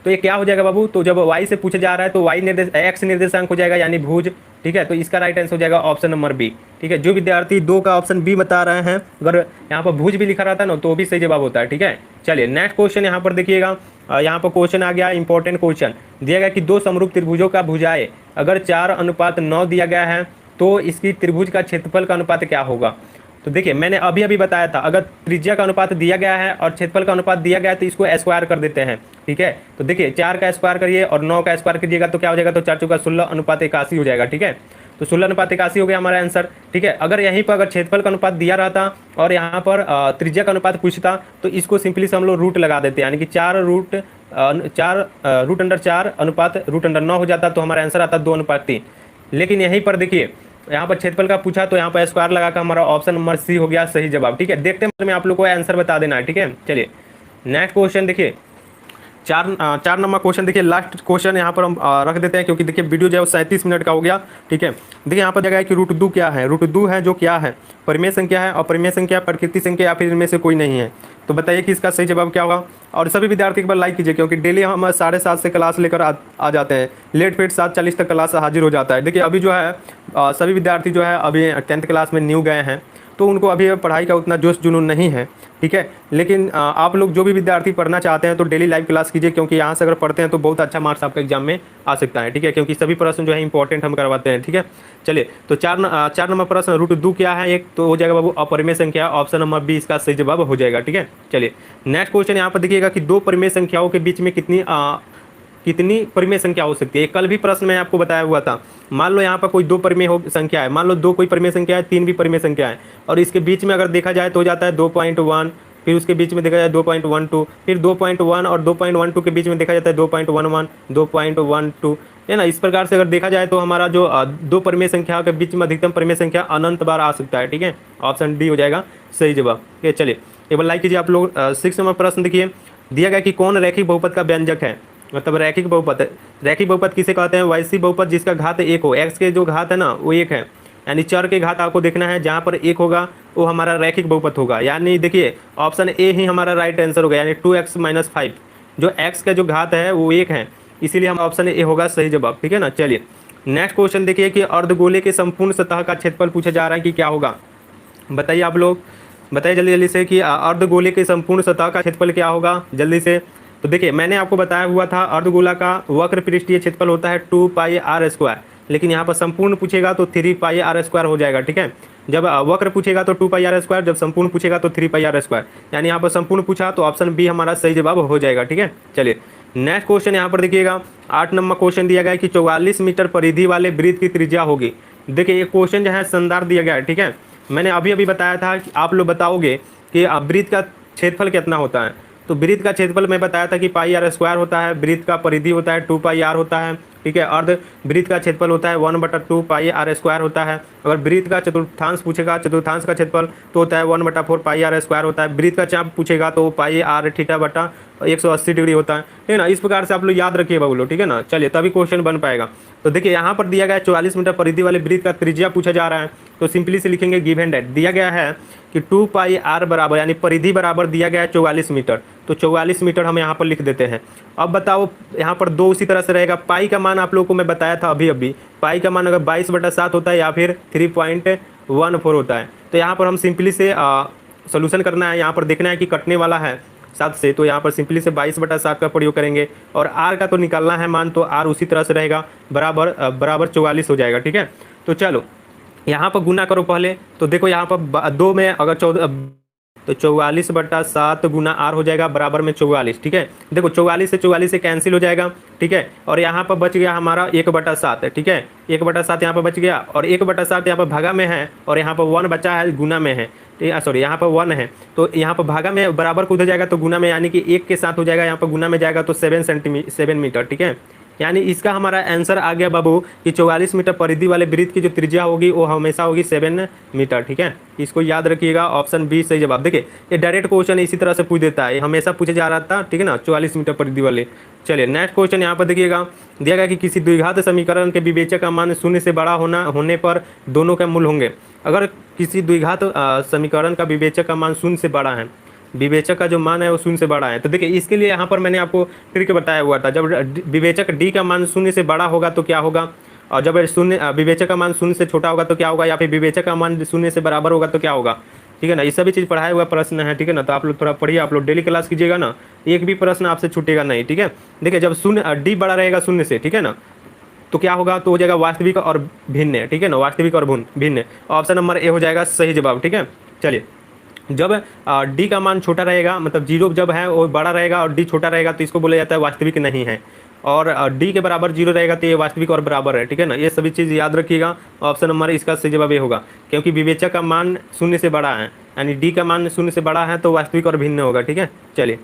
तो ये क्या हो जाएगा बाबू, तो जब y से पूछा जा रहा है तो y x निर्देशांक हो जाएगा यानी भुज। ठीक है, तो इसका राइट आंसर हो जाएगा ऑप्शन नंबर बी। ठीक है, जो विद्यार्थी 2 का ऑप्शन बी बता रहे हैं, अगर यहाँ पर भुज भी लिखा रहता है ना तो भी सही जवाब होता है। ठीक है, चलिए नेक्स्ट क्वेश्चन यहाँ पर देखिएगा। यहाँ पर क्वेश्चन आ गया, इंपॉर्टेंट क्वेश्चन दिया गया कि 2 समरूप त्रिभुजों का भुजाएं अगर 4:9 दिया गया है तो इसकी त्रिभुज का क्षेत्रफल का अनुपात क्या होगा। तो देखिए मैंने अभी अभी बताया था, अगर त्रिज्या का अनुपात दिया गया है और क्षेत्रफल का अनुपात दिया गया है तो इसको स्क्वायर कर देते हैं। ठीक है, तो देखिए 4 का स्क्वायर करिए और 9 का स्क्वायर कीजिएगा तो क्या हो जाएगा, तो 4 चौका 16:81 हो जाएगा। ठीक है, तो 16:81 हो गया हमारा आंसर। ठीक है, अगर यहीं पर अगर क्षेत्रफल का अनुपात दिया रहता और यहाँ पर त्रिज्या का अनुपात पूछता तो इसको सिंपली से हम लोग रूट लगा देते हैं, यानी कि 4√4 अनुपात √9 हो जाता, तो हमारा आंसर आता 2:3। लेकिन यहीं पर देखिए यहाँ पर क्षेत्रफल का पूछा तो यहाँ पर स्क्वायर लगाकर हमारा ऑप्शन नंबर सी हो गया सही जवाब। ठीक है, देखते हैं में आप लोग को आंसर बता देना है। ठीक है, चलिए नेक्स्ट क्वेश्चन देखिए, 4 नंबर क्वेश्चन देखिए, लास्ट क्वेश्चन यहाँ पर हम रख देते हैं क्योंकि देखिए वीडियो जो है 37 मिनट का हो गया। ठीक है, देखिए यहाँ पर जगह है कि √2 क्या है, √2 है जो क्या है, परिमेय संख्या है, और परिमेय संख्या प्रकृति संख्या या फिर इनमें से कोई नहीं है। तो बताइए कि इसका सही जवाब क्या होगा। और सभी विद्यार्थी एक बार लाइक कीजिए क्योंकि डेली हम 7:30 से क्लास लेकर आ जाते हैं, लेट फेट 7:40 तक क्लास हाजिर हो जाता है। देखिए अभी जो है सभी विद्यार्थी जो है अभी 10th क्लास में न्यू गए हैं तो उनको अभी पढ़ाई का उतना जोश जुनून नहीं है। ठीक है, लेकिन आप लोग जो भी विद्यार्थी पढ़ना चाहते हैं तो डेली लाइव क्लास कीजिए क्योंकि यहाँ से अगर पढ़ते हैं तो बहुत अच्छा मार्क्स आपके एग्जाम में आ सकता है। ठीक है, क्योंकि सभी प्रश्न जो है इंपॉर्टेंट हम करवाते हैं। ठीक है, चलिए तो 4 नंबर प्रश्न √2 क्या है, एक तो हो जाएगा बाबू अपरिमेय संख्या, ऑप्शन नंबर बी इसका सही जवाब हो जाएगा। ठीक है, चलिए नेक्स्ट क्वेश्चन यहाँ पर देखिएगा कि 2 परिमेय संख्याओं के बीच में कितनी परिमेय संख्या हो सकती है। कल भी प्रश्न में आपको बताया हुआ था, मान लो यहाँ पर कोई 2 परिमेय संख्या है, मान लो 2 कोई परिमेय संख्या है, 3 भी परिमेय संख्या है, और इसके बीच में अगर देखा जाए तो हो जाता है 2.1, फिर उसके बीच में देखा जाए 2.12, फिर 2.1 और 2.12 के बीच में देखा जाता है 2.11, 2.12 है ना। इस प्रकार से अगर देखा जाए तो हमारा जो 2 परिमेय संख्या के बीच में अधिकतम परिमेय संख्या अनंत बार आ सकता है। ठीक है, ऑप्शन डी हो जाएगा सही जवाब। ये चलिए एक बार लाइक कीजिए आप लोग। 6 नंबर प्रश्न देखिए, दिया गया कि कौन रैखिक बहुपद का व्यंजक है, मतलब रैखिक बहुपद किसे कहते हैं, वैसी बहुपद जिसका घात 1 हो, x के जो घात है ना वो 1 है, यानी चर के घात आपको देखना है, जहाँ पर 1 होगा वो हमारा रैखिक बहुपद होगा। यानी देखिए ऑप्शन ए ही हमारा राइट आंसर होगा, यानी 2x - 5, जो x का जो घात है वो 1 है, इसीलिए हम ऑप्शन ए होगा सही जवाब। ठीक है ना, चलिए नेक्स्ट क्वेश्चन देखिए कि अर्धगोले के संपूर्ण सतह का क्षेत्रफल पूछा जा रहा है कि क्या होगा। बताइए आप लोग, बताइए जल्दी जल्दी से कि अर्धगोले के संपूर्ण सतह का क्षेत्रफल क्या होगा जल्दी से। तो देखिए मैंने आपको बताया हुआ था अर्धगोला का वक्र पृष्ठीय क्षेत्रफल होता है 2πr², लेकिन यहाँ पर संपूर्ण पूछेगा तो 3πr² हो जाएगा। ठीक है, जब वक्र पूछेगा तो 2πr², जब संपूर्ण पूछेगा तो 3πr², यानी यहाँ पर संपूर्ण पूछा तो ऑप्शन बी हमारा सही जवाब हो जाएगा। ठीक है, चलिए नेक्स्ट क्वेश्चन यहाँ पर देखिएगा, 8 नंबर क्वेश्चन दिया गया है कि 44 मीटर परिधि वाले वृत्त की त्रिज्या होगी। देखिए ये क्वेश्चन जो है शानदार दिया गया है। ठीक है, मैंने अभी अभी बताया था कि आप लोग बताओगे कि वृत्त का क्षेत्रफल कितना होता है, तो वृत्त का क्षेत्रफल मैं बताया था कि πr² होता है, वृत्त का परिधि होता है 2πr होता है। ठीक है, अर्ध वृत्त का क्षेत्रफल होता है 1/2πr² होता है। अगर वृत्त का चतुर्थांश पूछेगा, चतुर्थांश का क्षेत्रफल तो होता है 1/4πr² होता है। वृत्त का चाप पूछेगा तो πr θ/180 डिग्री होता है। ठीक है ना, इस प्रकार से आप लोग याद रखिए बाबू लोग। ठीक है ना, चलिए तभी क्वेश्चन बन पाएगा। तो देखिए यहाँ पर दिया गया है 44 मीटर परिधि वाले वृत्त का त्रिज्या पूछा जा रहा है, तो सिंपली से लिखेंगे गिवन डेट दिया गया है कि 2πr बराबर, यानी परिधि बराबर दिया गया है 44 मीटर, तो 44 मीटर हम यहाँ पर लिख देते हैं। अब बताओ यहाँ पर 2 उसी तरह से रहेगा, पाई का मान आप लोगों को मैं बताया था अभी अभी, पाई का मान अगर 22/7 होता है या फिर 3.14 होता है, तो यहाँ पर हम सिंपली से सोल्यूशन करना है, यहाँ पर देखना है कि कटने वाला है 7 से, तो यहाँ पर सिंपली से 22/7 का प्रयोग करेंगे, और आर का तो निकालना है मान, तो आर उसी तरह से रहेगा बराबर 44 हो जाएगा। ठीक है, तो चलो यहाँ पर गुना करो पहले, तो देखो यहाँ पर 2 में अगर 14 तो 44/7 गुना आर हो जाएगा बराबर में 44। ठीक है, देखो 44 से कैंसिल हो जाएगा। ठीक है, और यहाँ पर बच गया हमारा 1/7। ठीक है, 1/7 यहाँ पर बच गया, और 1/7 यहाँ पर भागा में है और यहाँ पर 1 बचा है गुना में है, सॉरी यहाँ पर 1 है, तो यहाँ पर भागा में बराबर को उधर जाएगा तो गुना में, यानी कि 1 के साथ हो जाएगा, यहाँ पर गुना में जाएगा तो 7 मीटर, ठीक है। यानी इसका हमारा आंसर आ गया बाबू कि 44 मीटर परिधि वाले वृत्त की जो त्रिज्या होगी वो हमेशा होगी 7 मीटर, ठीक है। इसको याद रखिएगा, ऑप्शन बी सही जवाब। देखिए ये डायरेक्ट क्वेश्चन इसी तरह से पूछ देता है, ये हमेशा पूछा जा रहा था, ठीक है ना, 44 मीटर परिधि वाले। चलिए नेक्स्ट क्वेश्चन यहाँ पर देखिएगा, दिया गया कि किसी द्विघात समीकरण के विवेचक का मान 0 से बड़ा होने पर दोनों के मूल होंगे। अगर किसी द्विघात समीकरण का विवेचक का मान 0 से बड़ा है, विवेचक का जो मान है वो 0 से बड़ा है, तो देखिए इसके लिए यहाँ पर मैंने आपको ट्रिक बताया हुआ था। जब विवेचक डी का मान 0 से बड़ा होगा तो क्या होगा, और जब विवेचक का मान 0 से छोटा होगा तो क्या होगा, या फिर विवेचक का मान 0 से बराबर होगा तो क्या होगा, ठीक है ना। ये सभी चीज़ पढ़ाया हुआ प्रश्न है, ठीक है ना। तो आप लोग थोड़ा पढ़िए, आप लोग डेली क्लास कीजिएगा ना, एक भी प्रश्न आपसे छूटेगा नहीं, ठीक है। देखिए जब डी बड़ा रहेगा 0 से, ठीक है ना, तो क्या होगा, तो हो जाएगा वास्तविक और भिन्न, ठीक है ना, वास्तविक और भिन्न। ऑप्शन नंबर ए हो जाएगा सही जवाब, ठीक है। चलिए जब डी का मान छोटा रहेगा, मतलब 0 जब है वो बड़ा रहेगा और डी छोटा रहेगा तो इसको बोला जाता है वास्तविक नहीं है, और डी के बराबर 0 रहेगा तो ये वास्तविक और बराबर है, ठीक है ना। ये सभी चीज़ याद रखिएगा, ऑप्शन नंबर इसका सही जवाब ये होगा, क्योंकि विवेचक का मान 0 से बड़ा है, यानी डी का मान 0 से बड़ा है तो वास्तविक और भिन्न होगा, ठीक है। चलिए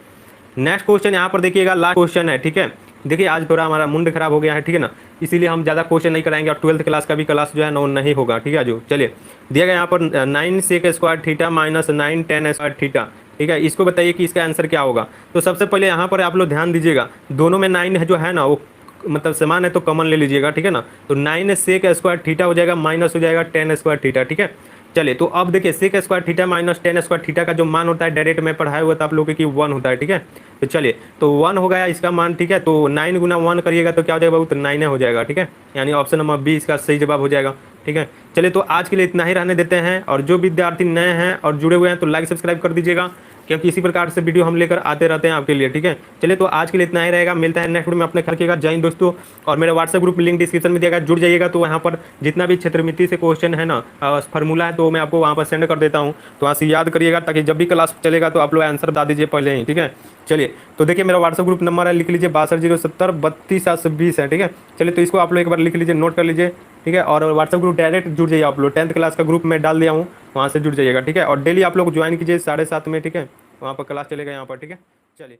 नेक्स्ट क्वेश्चन यहाँ पर देखिएगा, लास्ट क्वेश्चन है, ठीक है। देखिए आज थोड़ा हमारा मुंड खराब हो गया है, ठीक है ना, इसीलिए हम ज़्यादा क्वेश्चन नहीं कराएंगे और 12th क्लास का भी क्लास जो है ना नहीं होगा, ठीक है। जो चलिए दिया गया यहाँ पर 9 sec square theta minus 9 tan square theta, ठीक है। इसको बताइए कि इसका आंसर क्या होगा। तो सबसे पहले यहाँ पर आप लोग ध्यान दीजिएगा, दोनों में 9 है जो है ना वो मतलब समान है तो कॉमन ले लीजिएगा, ठीक है ना। तो 9 sec स्क्वायर थीटा हो जाएगा माइनस हो जाएगा tan स्क्वायर थीटा, ठीक है। चलिए तो अब देखिए sec square theta minus tan square theta का जो मान होता है डायरेक्ट में पढ़ाया हुआ था आप लोगों की 1 होता है, ठीक है। तो चलिए तो 1 हो गया इसका मान, ठीक है। तो 9 गुना 1 करिएगा तो क्या हो जाएगा, तो 9 हो जाएगा, ठीक है। यानी ऑप्शन नंबर बी इसका सही जवाब हो जाएगा, ठीक है। चलिए तो आज के लिए इतना ही रहने देते हैं, और जो विद्यार्थी नए हैं और जुड़े हुए हैं तो लाइक सब्सक्राइब कर दीजिएगा, क्योंकि इसी प्रकार से वीडियो हम लेकर आते रहते हैं आपके लिए, ठीक है। चलिए तो आज के लिए इतना ही रहेगा, मिलता है नेक्स्ट वीडियो में, अपने ख्याल रखिएगा। जय हिंद दोस्तों। और मेरा व्हाट्सएप ग्रुप लिंक डिस्क्रिप्शन में दिया, जुड़ जाइएगा, तो वहाँ पर जितना भी क्षेत्रमिति से क्वेश्चन है ना फार्मूला है तो मैं आपको वहाँ पर सेंड कर देता हूँ, तो वहाँ से याद करिएगा, ताकि जब भी क्लास चलेगा तो आप लोग आंसर बता दीजिए पहले ही, ठीक है। चलिए तो देखिए मेरा व्हाट्सएप ग्रुप नंबर है, लिख लीजिए 6207032720 है, ठीक है। चलिए तो इसको आप लोग एक बार लिख लीजिए, नोट कर लीजिए, ठीक है। और व्हाट्सएप ग्रुप डायरेक्ट जुड़ जाइए आप लोग, 10th क्लास का ग्रुप में डाल दिया हूँ, वहाँ से जुड़ जाइएगा, ठीक है। और डेली आप लोग ज्वाइन कीजिए 7:30 में, ठीक है, वहाँ पर क्लास चलेगा यहाँ पर, ठीक है। चलिए।